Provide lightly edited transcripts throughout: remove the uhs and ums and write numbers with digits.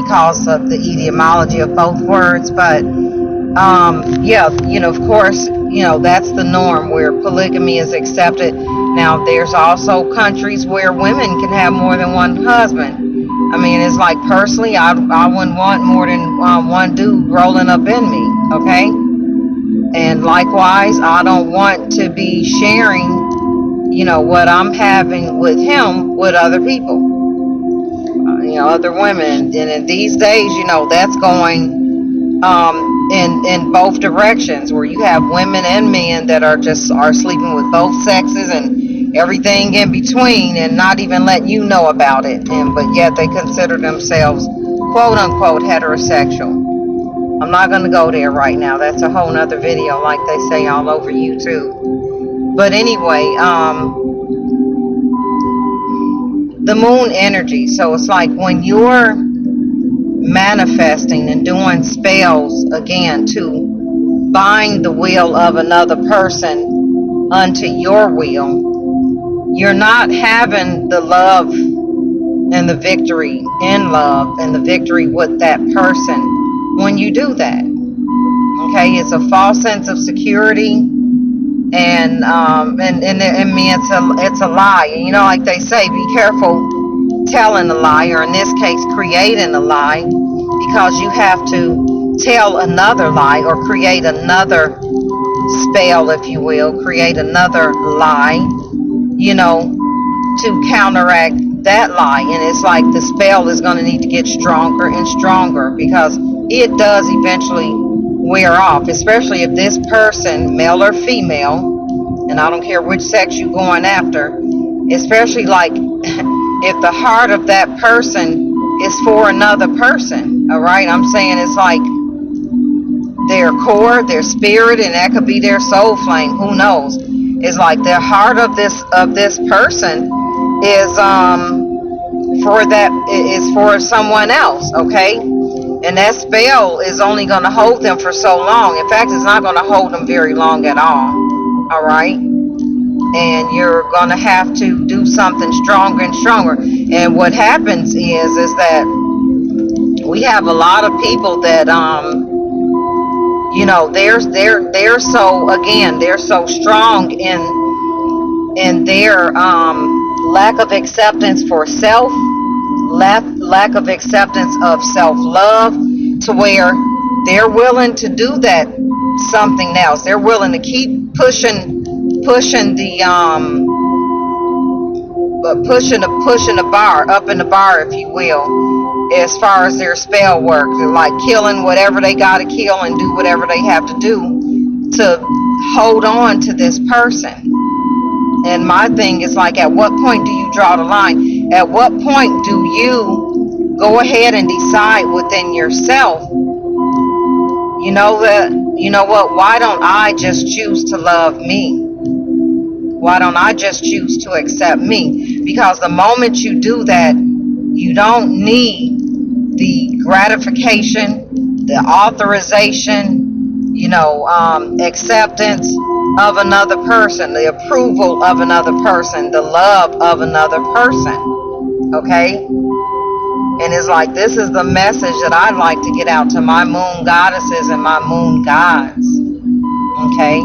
because of the etymology of both words. But yeah, of course, that's the norm where polygamy is accepted. Now, there's also countries where women can have more than one husband. I mean, it's like, personally, I wouldn't want more than one dude rolling up in me, okay? And likewise, I don't want to be sharing, what I'm having with him with other people, other women. And in these days, that's going in both directions, where you have women and men that are sleeping with both sexes and everything in between, and not even letting you know about it, but yet they consider themselves quote unquote heterosexual. I'm not going to go there right now. That's a whole nother video, like they say, all over YouTube. But anyway, the moon energy. So it's like when you're manifesting and doing spells, again, to bind the will of another person unto your will, you're not having the love and the victory in love and the victory with that person when you do that. Okay, it's a false sense of security, and me, it's a lie. And like they say, be careful telling a lie, or in this case, creating a lie, because you have to tell another lie or create another spell, if you will, create another lie, to counteract that lie. And it's like the spell is going to need to get stronger and stronger, because it does eventually wear off, especially if this person, male or female, and I don't care which sex you're going after, especially like if the heart of that person is for another person. All right, I'm saying it's like their core, their spirit, and that could be their soul flame, who knows. It's like the heart of this person is for someone else, okay? And that spell is only going to hold them for so long. In fact, it's not going to hold them very long at all right? And you're going to have to do something stronger and stronger. And what happens is that we have a lot of people that they're so strong in their lack of acceptance for self, lack of acceptance of self-love, to where they're willing to do that something else. They're willing to keep pushing the bar, up in the bar, if you will, as far as their spell work. They're like killing whatever they got to kill and do whatever they have to do to hold on to this person. And my thing is like, at what point do you draw the line? At what point do you go ahead and decide within yourself, why don't I just choose to love me? Why don't I just choose to accept me? Because the moment you do that, you don't need the gratification, the authorization, acceptance of another person, the approval of another person, the love of another person. Okay? And it's like, this is the message that I'd like to get out to my moon goddesses and my moon gods. Okay?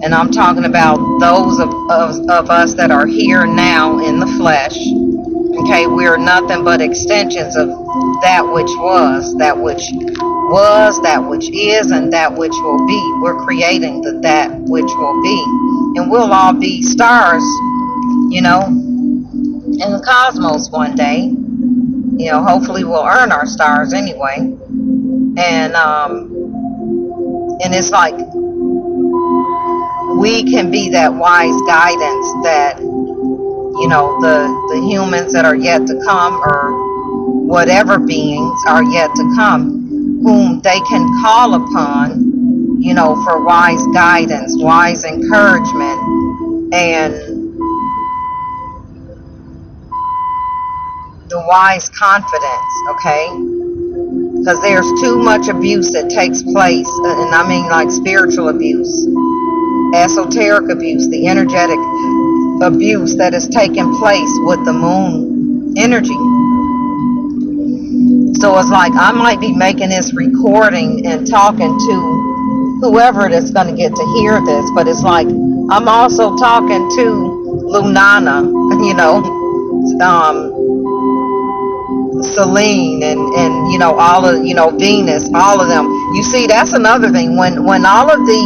And I'm talking about those of us that are here now in the flesh. Okay, we're nothing but extensions of that which was, that which is, and that which will be. We're creating that which will be. And we'll all be stars, in the cosmos one day. Hopefully we'll earn our stars anyway. And it's like, we can be that wise guidance that, the humans that are yet to come, or whatever beings are yet to come, whom they can call upon, for wise guidance, wise encouragement, and the wise confidence, okay? Because there's too much abuse that takes place, and I mean like spiritual abuse, esoteric abuse, the energetic abuse that is taking place with the moon energy. So it's like I might be making this recording and talking to whoever that's going to get to hear this, but it's like I'm also talking to Lunana, Celine, and all of Venus, all of them. You see, that's another thing. When all of the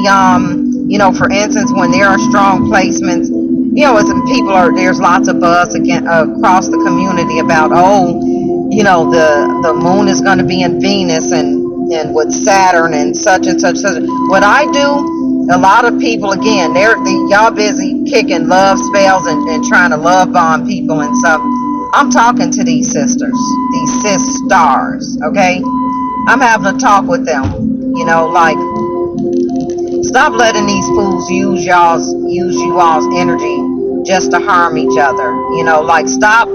for instance, when there are strong placements, as people there's lots of buzz again across the community about the moon is going to be in Venus and with Saturn and such and such. What I do, a lot of people again, y'all busy kicking love spells and trying to love bomb people and stuff. I'm talking to these sisters, these sis stars, okay? I'm having a talk with them, like, stop letting these fools use you all's energy just to harm each other, like, stop,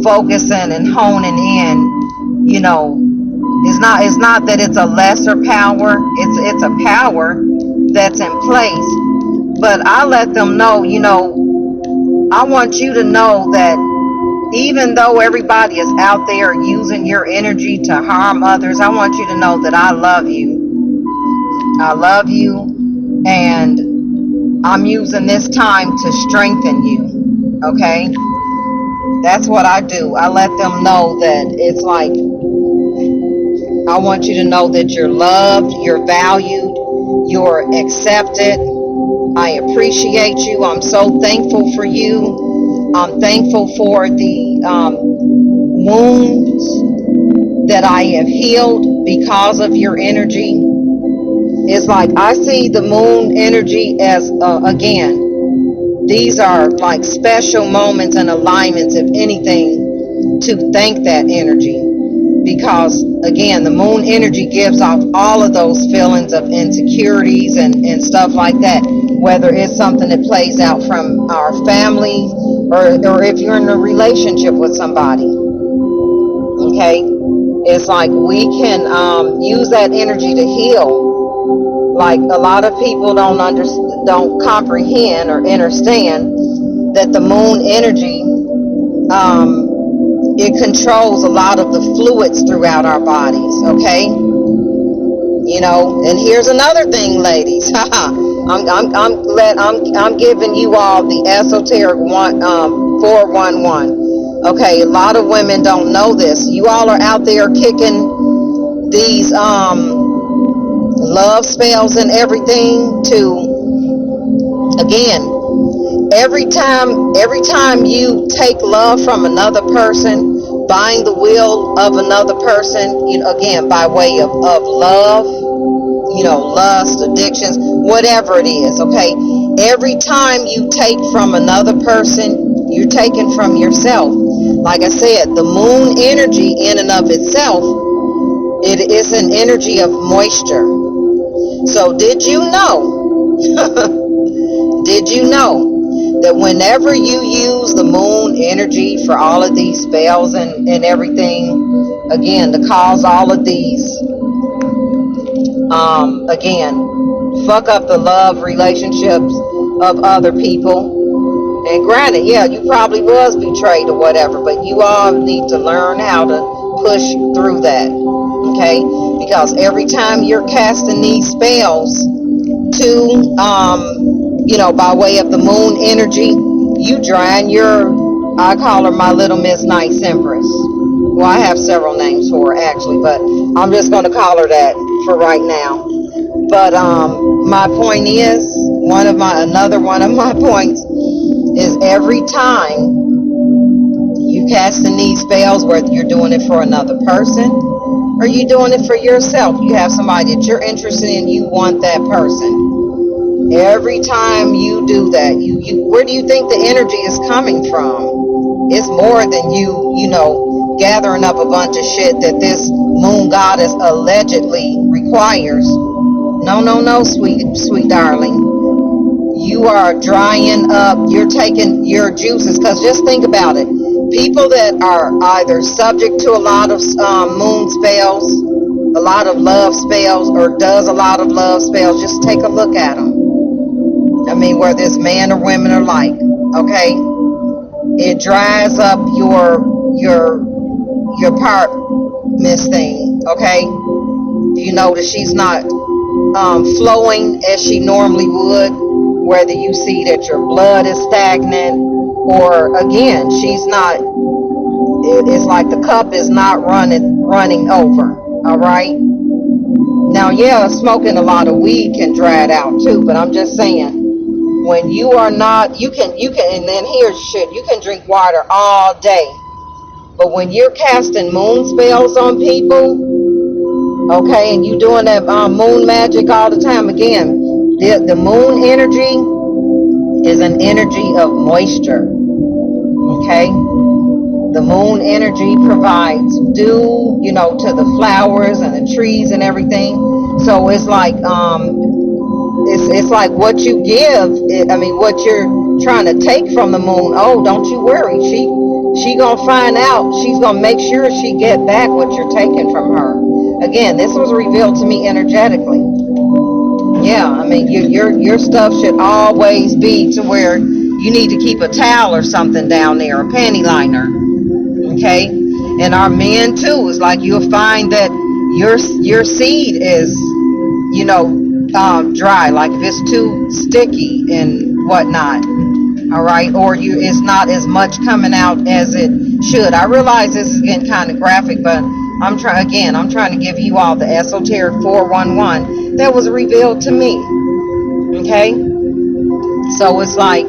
focusing and honing in, it's not that it's a lesser power, it's a power that's in place. But I let them know, I want you to know that even though everybody is out there using your energy to harm others, I want you to know that I love you. I love you, and I'm using this time to strengthen you, okay? That's what I do. I let them know that it's like, I want you to know that you're loved, you're valued, you're accepted. I appreciate you. I'm so thankful for you. I'm thankful for the wounds that I have healed because of your energy. It's like I see the moon energy as, again, these are like special moments and alignments, if anything, to thank that energy. Because, again, the moon energy gives off all of those feelings of insecurities and stuff like that. Whether it's something that plays out from our family or if you're in a relationship with somebody. Okay? It's like we can use that energy to heal. Like a lot of people don't comprehend or understand that the moon energy, it controls a lot of the fluids throughout our bodies, okay? And here's another thing, ladies. I'm giving you all the esoteric 411. Okay, a lot of women don't know this. You all are out there kicking these love spells and everything to, again, every time you take love from another person, buying the will of another person, again, by way of love, lust, addictions, whatever it is, okay? Every time you take from another person, you're taking from yourself. Like I said, the moon energy in and of itself, it is an energy of moisture. So did you know, that whenever you use the moon energy for all of these spells and everything, again, to cause all of these, again, fuck up the love relationships of other people. And granted, yeah, you probably was betrayed or whatever, but you all need to learn how to push through that, okay? Because every time you're casting these spells to, by way of the moon energy, you drying I call her my little Miss Nice Empress. Well, I have several names for her, actually, but I'm just going to call her that for right now. But my point is, another one of my points is every time you casting these spells, whether you're doing it for another person or you doing it for yourself, you have somebody that you're interested in, you want that person. Every time you do that, you where do you think the energy is coming from? It's more than you gathering up a bunch of shit that this moon goddess allegedly requires. No, sweet darling. You are drying up, you're taking your juices, because just think about it. People that are either subject to a lot of moon spells, a lot of love spells, or does a lot of love spells, just take a look at them. I mean, whether it's man or women alike, okay? It dries up your part, Miss Thing. Okay, you notice she's not flowing as she normally would. Whether you see that your blood is stagnant, or again, she's not. It's like the cup is not running over. All right. Now, yeah, smoking a lot of weed can dry it out too. But I'm just saying, when you are not, and then here's shit. You can drink water all day, but when you're casting moon spells on people, okay, and you doing that moon magic all the time, again, the moon energy is an energy of moisture. Okay, the moon energy provides dew, to the flowers and the trees and everything. So it's like it's like what you give. What you're trying to take from the moon. Oh, don't you worry. She gonna find out. She's gonna make sure she get back what you're taking from her. Again, this was revealed to me energetically. Yeah, your stuff should always be to where you need to keep a towel or something down there, a panty liner. Okay, and our men too. It's like you'll find that your seed is, dry. Like if it's too sticky and whatnot. All right, or it's not as much coming out as it should. I realize this is getting kind of graphic, but I'm trying to give you all the esoteric 411 that was revealed to me. Okay, so it's like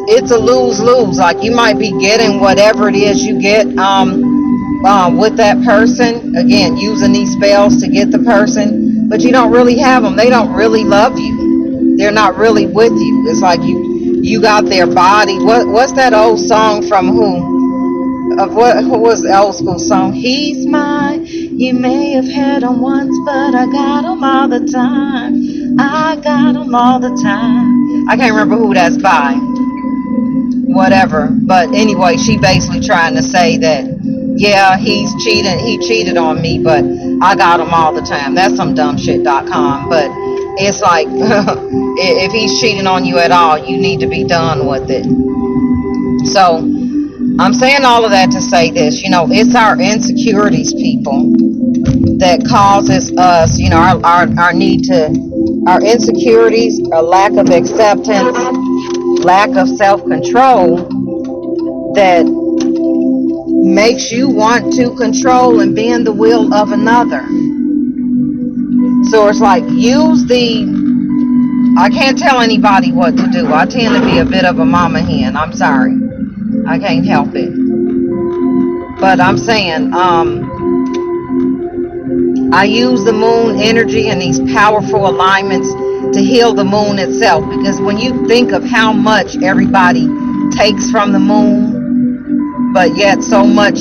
it's a lose-lose. Like you might be getting whatever it is you get with that person. Again, using these spells to get the person, but you don't really have them. They don't really love you. They're not really with you. It's like you got their body. What's that old song from who? Who was the old school song? He's mine. You may have had him once, but I got him all the time. I got him all the time. I can't remember who that's by. Whatever. But anyway, she basically trying to say that, yeah, he cheated on me, but I got him all the time. That's some dumbshit.com. But it's like, if he's cheating on you at all, you need to be done with it. So I'm saying all of that to say this, it's our insecurities, people, that causes us, our need to, our insecurities, our lack of acceptance, lack of self-control that makes you want to control and bend the will of another. So it's like, I can't tell anybody what to do. I tend to be a bit of a mama hen. I'm sorry. I can't help it. But I'm saying, I use the moon energy and these powerful alignments to heal the moon itself. Because when you think of how much everybody takes from the moon, but yet so much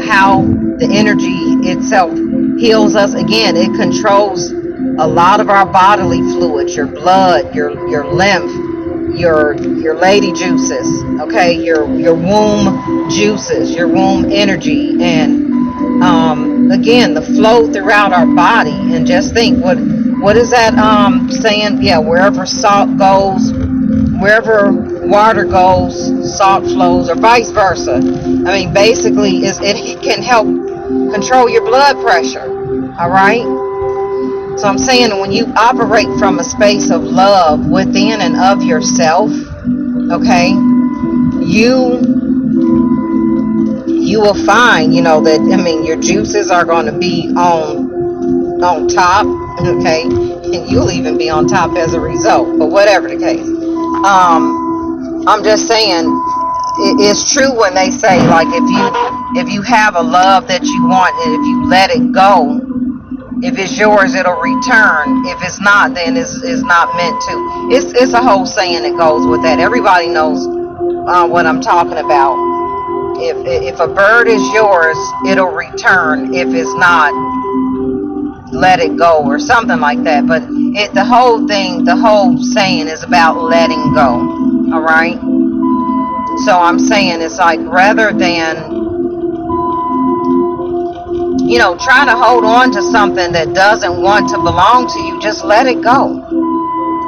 how the energy itself heals us. Again, it controls a lot of our bodily fluids, your blood, your lymph, your lady juices, okay, your womb juices, your womb energy, and again, the flow throughout our body. And just think, what is that saying? Yeah, wherever salt goes, wherever water goes, salt flows, or vice versa. Basically, it can help control your blood pressure. All right. So I'm saying, when you operate from a space of love within and of yourself, okay, you will find, that, your juices are going to be on top, okay, and you'll even be on top as a result. But whatever the case, I'm just saying, it's true when they say, like, if you have a love that you want, and if you let it go, if it's yours, it'll return. If it's not, then it's not meant to. It's a whole saying that goes with that. Everybody knows what I'm talking about. If a bird is yours, it'll return. If it's not, let it go, or something like that. But the whole saying is about letting go. All right. So I'm saying, it's like, rather than try to hold on to something that doesn't want to belong to you, just let it go.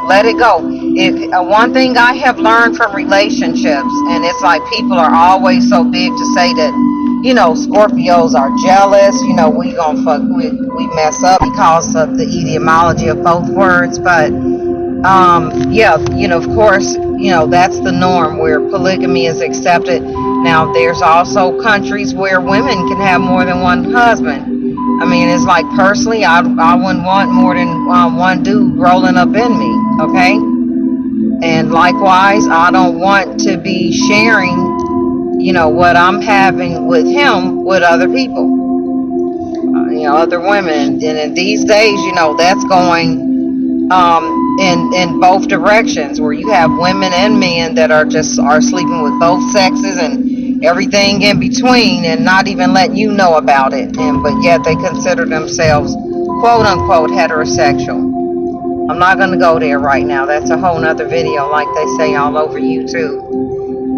Let it go. one thing I have learned from relationships, and it's like people are always so big to say that, Scorpios are jealous. We gonna fuck, we mess up because of the etymology of both words, but yeah, of course, that's the norm where polygamy is accepted. Now, there's also countries where women can have more than one husband. I mean, it's like personally, I wouldn't want more than one dude rolling up in me, okay? And likewise, I don't want to be sharing, what I'm having with him with other people, other women. And in these days, that's going in both directions, where you have women and men that are sleeping with both sexes and everything in between, and not even letting you know about it, and but yet they consider themselves quote unquote heterosexual. I'm not going to go there right now. That's a whole nother video, like they say all over YouTube.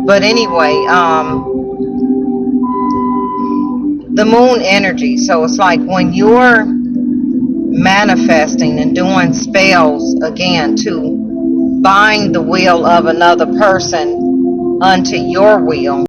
But anyway, the moon energy. So it's like when you're manifesting and doing spells again to bind the will of another person unto your will.